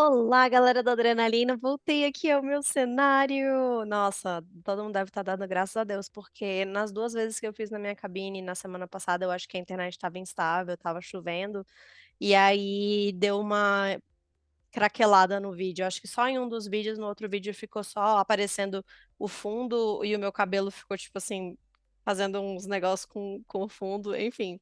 Olá, galera da adrenalina, voltei aqui ao meu cenário. Nossa, todo mundo deve estar dando graças a Deus, porque nas 2 vezes que eu fiz na minha cabine na semana passada, eu acho que a internet estava instável, estava chovendo, e aí deu uma craquelada no vídeo. Acho que só em um dos vídeos, no outro vídeo ficou só aparecendo o fundo e o meu cabelo ficou, tipo assim, fazendo uns negócios com o fundo, enfim.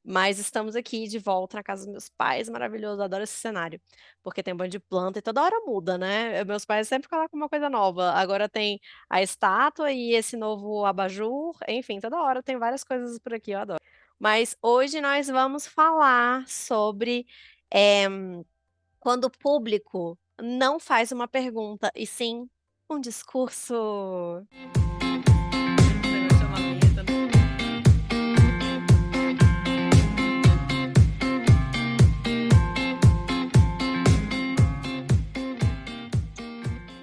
Mas estamos aqui de volta na casa dos meus pais, maravilhoso, adoro esse cenário, porque tem um monte de planta e toda hora muda, né, meus pais sempre colocam uma coisa nova, agora tem a estátua e esse novo abajur, enfim, toda hora tem várias coisas por aqui, eu adoro. Mas hoje nós vamos falar sobre, eh, quando o público não faz uma pergunta, e sim um discurso. Esse negócio de chamar vinheta, né.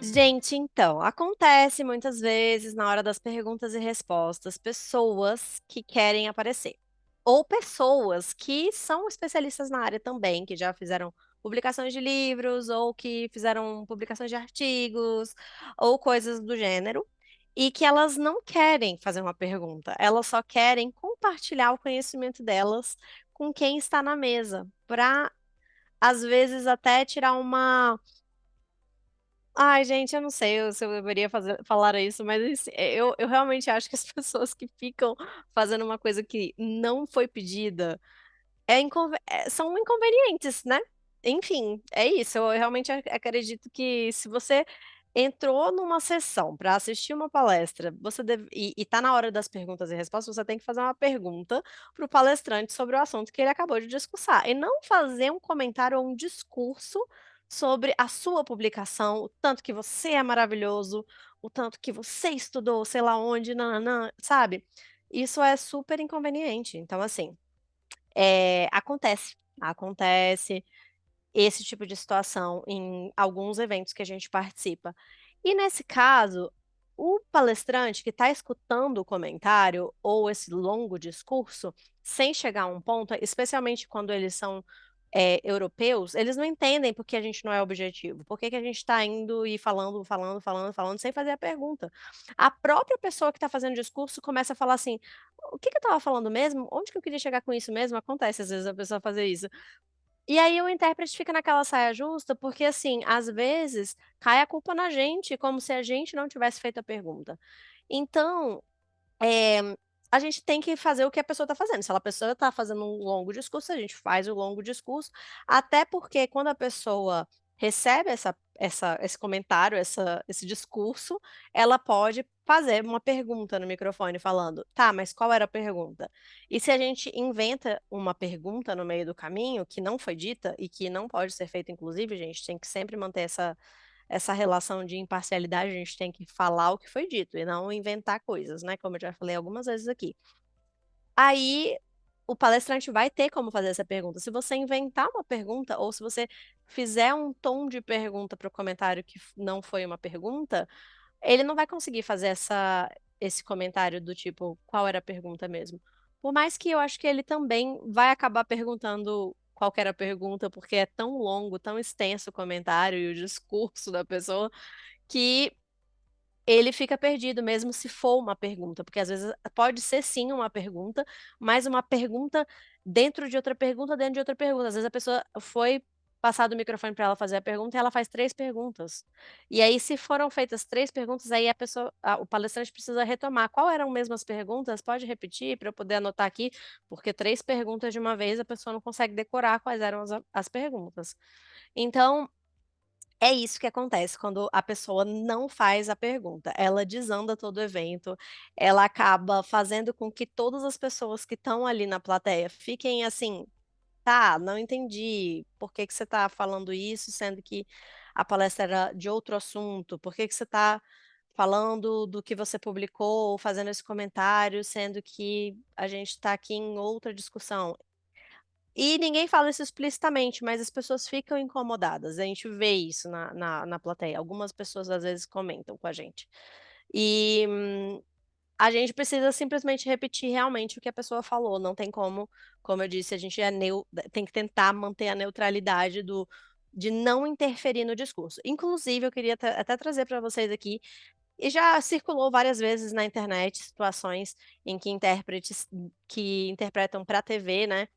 Gente, então, acontece muitas vezes na hora das perguntas e respostas, pessoas que querem aparecer. Ou pessoas que são especialistas na área também, que já fizeram publicações de livros, ou que fizeram publicações de artigos, ou coisas do gênero, e que elas não querem fazer uma pergunta, elas só querem compartilhar o conhecimento delas com quem está na mesa, para, às vezes, até tirar uma. Ai, gente, eu não sei se eu deveria falar isso, mas assim, eu realmente acho que as pessoas que ficam fazendo uma coisa que não foi pedida, são inconvenientes, né. Enfim, é isso, eu realmente acredito que se você entrou numa sessão para assistir uma palestra, você tá na hora das perguntas e respostas, você tem que fazer uma pergunta para o palestrante sobre o assunto que ele acabou de discursar, e não fazer um comentário ou um discurso sobre a sua publicação, o tanto que você é maravilhoso, o tanto que você estudou sei lá onde, nã-nã-nã, sabe. Isso é super inconveniente, então assim, acontece esse tipo de situação em alguns eventos que a gente participa. E nesse caso, o palestrante que está escutando o comentário ou esse longo discurso, sem chegar a um ponto, especialmente quando eles são, europeus, eles não entendem porque a gente não é objetivo, por que que a gente está indo e falando, falando, falando, falando, sem fazer a pergunta. A própria pessoa que está fazendo o discurso começa a falar assim: "O que que eu estava falando mesmo? Onde que eu queria chegar com isso mesmo?". Acontece às vezes a pessoa fazer isso. E aí o intérprete fica naquela saia justa, porque assim, às vezes, cai a culpa na gente, como se a gente não tivesse feito a pergunta. Então, eh, a gente tem que fazer o que a pessoa está fazendo. Se a pessoa está fazendo um longo discurso, a gente faz o longo discurso, até porque quando a pessoa recebe esse comentário, esse discurso, ela pode fazer uma pergunta no microfone falando: "Tá, mas qual era a pergunta?". E se a gente inventa uma pergunta no meio do caminho, que não foi dita e que não pode ser feita inclusive, a gente tem que sempre manter essa relação de imparcialidade, a gente tem que falar o que foi dito e não inventar coisas, né, como eu já falei algumas vezes aqui. Aí, o palestrante vai ter como fazer essa pergunta. Se você inventar uma pergunta ou se você fizer um tom de pergunta para o comentário que não foi uma pergunta, ele não vai conseguir fazer esse comentário do tipo: "Qual era a pergunta mesmo?". Por mais que eu acho que ele também vai acabar perguntando qual que era a pergunta, porque é tão longo, tão extenso o comentário e o discurso da pessoa, que ele fica perdido mesmo se for uma pergunta, porque às vezes pode ser sim uma pergunta, mas uma pergunta dentro de outra pergunta, dentro de outra pergunta. Às vezes a pessoa foi passado o microfone para ela fazer a pergunta e ela faz 3 perguntas. E aí se foram feitas 3 perguntas, aí o palestrante precisa retomar. Qual eram mesmo as perguntas? Pode repetir para eu poder anotar aqui, porque 3 perguntas de uma vez a pessoa não consegue decorar quais eram as perguntas. Então, é isso que acontece quando a pessoa não faz a pergunta, ela desanda todo o evento, ela acaba fazendo com que todas as pessoas que estão ali na plateia fiquem assim: "Tá, não entendi, por que que você está falando isso, sendo que a palestra era de outro assunto? Por que que você está falando do que você publicou, fazendo esse comentário, sendo que a gente está aqui em outra discussão?". E ninguém fala isso explicitamente, mas as pessoas ficam incomodadas, a gente vê isso na plateia, algumas pessoas às vezes comentam com a gente. E, a gente precisa simplesmente repetir realmente o que a pessoa falou, não tem como eu disse, a gente tem que tentar manter a neutralidade de não interferir no discurso. Inclusive, eu queria até trazer para vocês aqui, e já circulou várias vezes na internet situações em que intérpretes que interpretam para TV, né,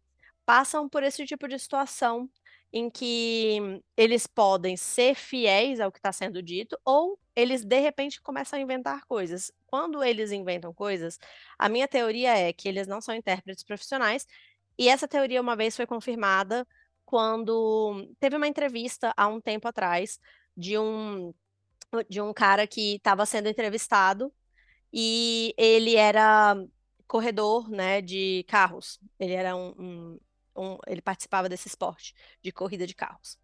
passam por esse tipo de situação, em que eles podem ser fiéis ao que está sendo dito, ou eles de repente começam a inventar coisas. Quando eles inventam coisas, a minha teoria é que eles não são intérpretes profissionais, e essa teoria uma vez foi confirmada quando teve uma entrevista há um tempo atrás de um cara que estava sendo entrevistado, e ele era corredor, né, de carros. Ele era ele participava desse esporte de corrida de carros.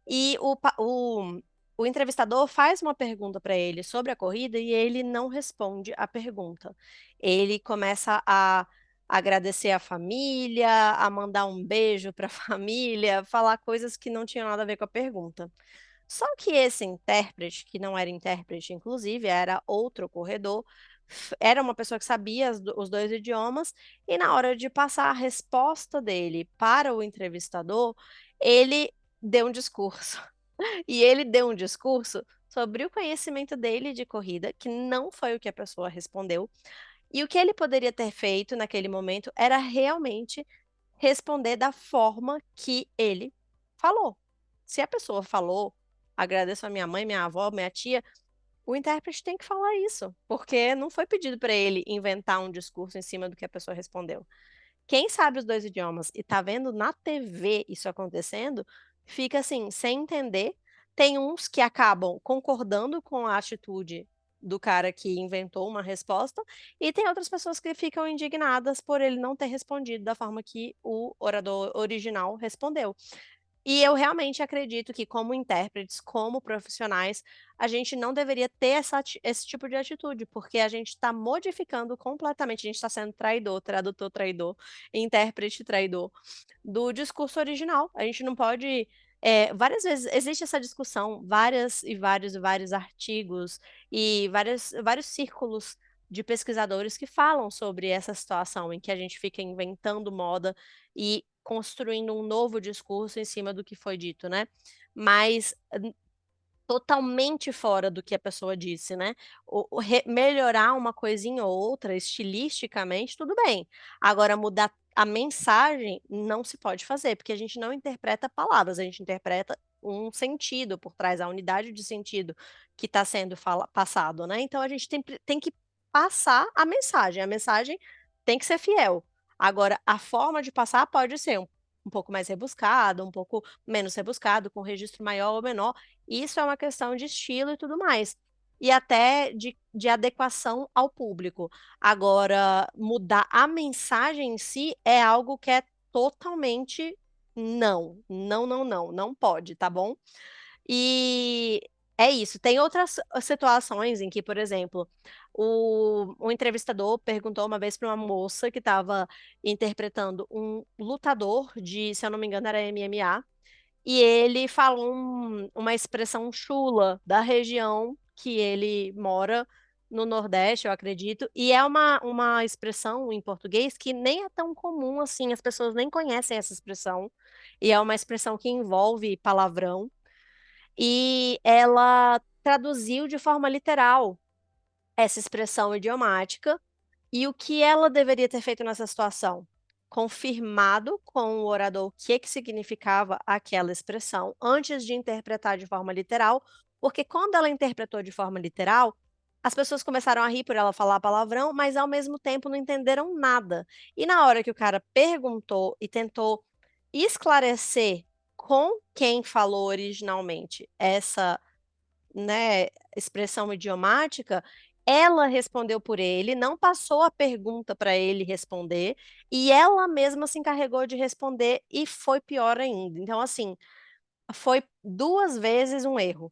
E o entrevistador faz uma pergunta para ele sobre a corrida e ele não responde a pergunta. Ele começa a agradecer a família, a mandar um beijo para a família, falar coisas que não tinham nada a ver com a pergunta. Só que esse intérprete, que não era intérprete inclusive, era outro corredor, era uma pessoa que sabia os 2 idiomas, e na hora de passar a resposta dele para o entrevistador, ele deu um discurso. E ele deu um discurso sobre o conhecimento dele de corrida, que não foi o que a pessoa respondeu, e o que ele poderia ter feito naquele momento era realmente responder da forma que ele falou. Se a pessoa falou: "Agradeço a minha mãe, minha avó, minha tia", o intérprete tem que falar isso, porque não foi pedido para ele inventar um discurso em cima do que a pessoa respondeu. Quem sabe os 2 idiomas e tá vendo na TV isso acontecendo, fica assim, sem entender. Tem uns que acabam concordando com a atitude do cara que inventou uma resposta, e tem outras pessoas que ficam indignadas por ele não ter respondido da forma que o orador original respondeu. E eu realmente acredito que, como intérpretes, como profissionais, a gente não deveria ter esse tipo de atitude, porque a gente está modificando completamente, a gente está sendo traidor, tradutor traidor, intérprete traidor do discurso original. A gente não pode. Várias vezes existe essa discussão, várias e vários e vários artigos e vários círculos de pesquisadores que falam sobre essa situação em que a gente fica inventando moda e construindo um novo discurso em cima do que foi dito, né. Mas totalmente fora do que a pessoa disse, né. Melhorar uma coisinha ou outra estilisticamente, tudo bem. Agora mudar a mensagem não se pode fazer, porque a gente não interpreta palavras, a gente interpreta um sentido por trás, a unidade de sentido que está sendo passado, né. Então a gente tem que passar a mensagem tem que ser fiel. Agora a forma de passar pode ser um pouco mais rebuscada, um pouco menos rebuscado, com registro maior ou menor, isso é uma questão de estilo e tudo mais. E até de adequação ao público. Agora, mudar a mensagem em si é algo que é totalmente não, não, não, não, não pode, tá bom? E é isso. Tem outras situações em que, por exemplo, o entrevistador perguntou uma vez para uma moça que estava interpretando um lutador de, se eu não me engano, era MMA, e ele falou uma expressão chula da região que ele mora, no Nordeste, eu acredito, e é uma expressão em português que nem é tão comum assim, as pessoas nem conhecem essa expressão, e é uma expressão que envolve palavrão, e ela traduziu de forma literal essa expressão idiomática, e o que ela deveria ter feito nessa situação? Confirmado com o orador o que significava aquela expressão, antes de interpretar de forma literal, porque quando ela interpretou de forma literal, as pessoas começaram a rir por ela falar palavrão, mas ao mesmo tempo não entenderam nada. E na hora que o cara perguntou e tentou esclarecer com quem falou originalmente essa, né, expressão idiomática, ela respondeu por ele, não passou a pergunta para ele responder, e ela mesma se encarregou de responder e foi pior ainda. Então, assim, foi 2 vezes um erro,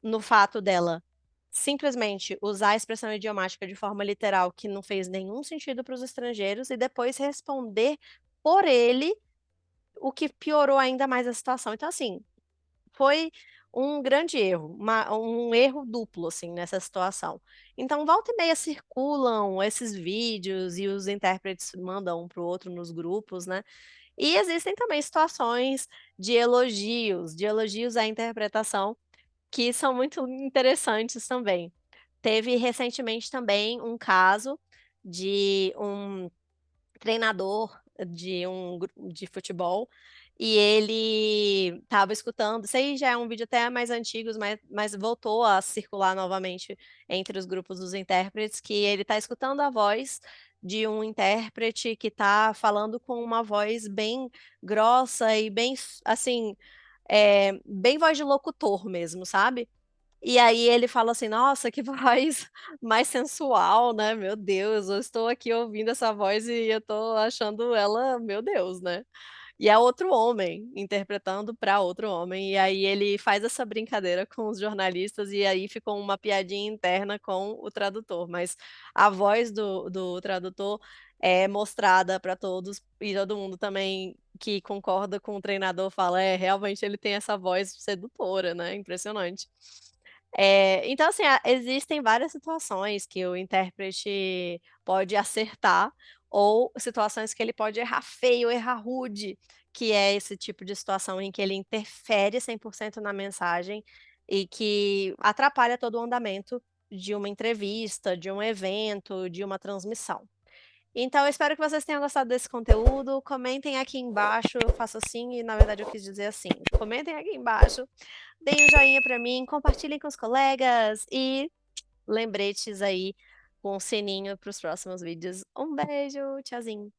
no fato dela simplesmente usar a expressão idiomática de forma literal, que não fez nenhum sentido para os estrangeiros, e depois responder por ele, o que piorou ainda mais a situação. Então, assim, foi um grande erro, um erro duplo, assim, nessa situação. Então, volta e meia circulam esses vídeos e os intérpretes mandam um para o outro nos grupos, né, E existem também situações de elogios à interpretação, que são muito interessantes também. Teve recentemente também um caso de um treinador de um grupo de futebol, e ele estava escutando, isso aí já é um vídeo até mais antigos, mas voltou a circular novamente entre os grupos dos intérpretes, que ele está escutando a voz de um intérprete que está falando com uma voz bem grossa e bem, assim, bem voz de locutor mesmo, sabe. E aí ele fala assim: "Nossa, que voz mais sensual, né, meu Deus, eu estou aqui ouvindo essa voz e eu tô achando ela, meu Deus, né". E é outro homem interpretando para outro homem, e aí ele faz essa brincadeira com os jornalistas, e aí ficou uma piadinha interna com o tradutor, mas a voz do tradutor é mostrada para todos, e todo mundo também que concorda com o treinador fala: "É, realmente ele tem essa voz sedutora, né, impressionante". Então assim, existem várias situações que o intérprete pode acertar, ou situações que ele pode errar feio, errar rude, que é esse tipo de situação em que ele interfere 100% na mensagem, e que atrapalha todo o andamento de uma entrevista, de um evento, de uma transmissão. Então eu espero que vocês tenham gostado desse conteúdo, comentem aqui embaixo, eu faço assim e na verdade eu quis dizer assim, comentem aqui embaixo, deem um joinha pra mim, compartilhem com os colegas e lembretes aí com o sininho para os próximos vídeos. Um beijo, tchauzinho.